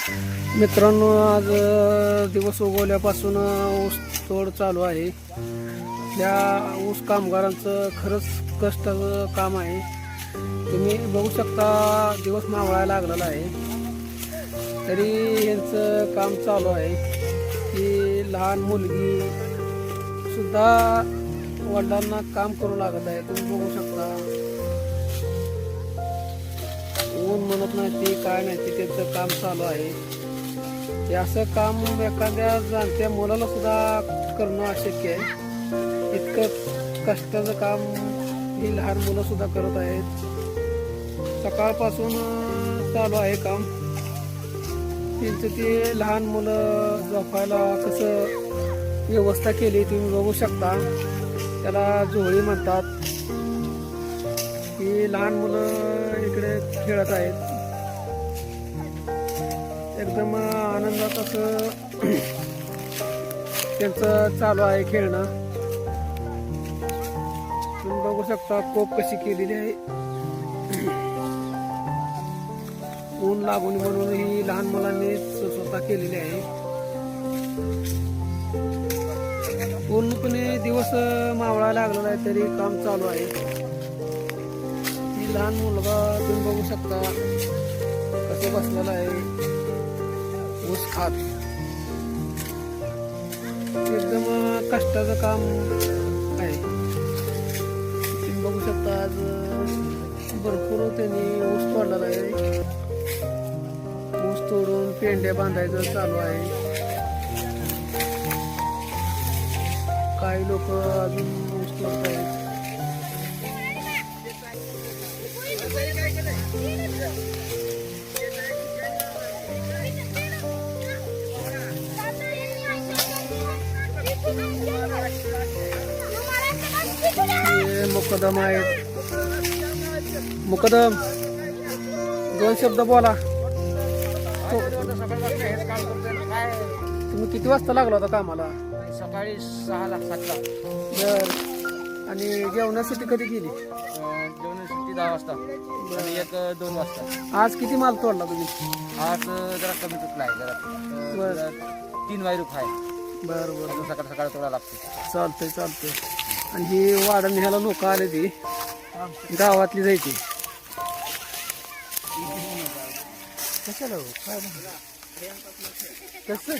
मित्रांनो, आज दिवस उगवल्यापासून ऊस तोड चालू आहे. या ऊस कामगारांचं खरंच कष्टाचं काम आहे. तुम्ही बघू शकता, दिवस मावळायला लागलेला आहे तरी यांचं काम चालू आहे. की लहान मुलगी सुद्धा वडिलांना काम करू लागत आहे. तुम्ही बघू शकता, ऊन म्हणत नाही ते काय नाही ते त्यांचं काम चालू आहे. हे असं काम एखाद्या जाणत्या मुलाला सुद्धा करणं अशक्य आहे. इतकं कष्टाचं काम ही लहान मुलं सुद्धा करत आहेत. सकाळपासून चालू आहे काम. त्यांचं ते लहान मुलं झोपायला कसं व्यवस्था केली तुम्ही बघू शकता. त्याला झोळी म्हणतात. ही लहान मुलं इकडे खेळत आहेत. एकदम आनंदात असं त्यांचं चालू आहे खेळणं. तुम्ही बघू शकता कोप कशी केलेली आहे. ऊन लागून म्हणून ही लहान मुलांनी स्वतः केलेली आहे. पूर्णपणे दिवस मावळायला लागलेला आहे तरी काम चालू आहे. ही लहान मुलगा तुम्ही बघू शकता कसं बसलेला आहे ऊस खात. एकदम कष्टाचं काम आहे. तुम्ही बघू शकता आज भरपूर त्यांनी ऊस तोडलेला आहे. ऊस तोडून पेंड्या बांधायचं चालू आहे. काही लोक अजून ऊस तोडत आहेत. मुकदम आहेत. मुकदम, दोन शब्द बोला. तुम्ही किती वाजता लागला होता कामाला? सकाळी 6ला 7ला. बर. आणि जेवणासाठी कधी गेली? जेवणासाठी 10 वाजता आणि 1-2 वाजता. आज किती माल तोडला तुम्ही? आज जरा कमी तुटला आहे. जरा 3 वायरूप आहे. बरं बरं, सकाळ तोडा लागते. चालतंय. आणि ही वाढण ह्याला लोक आले ती गावातली जायची. कशाला कसं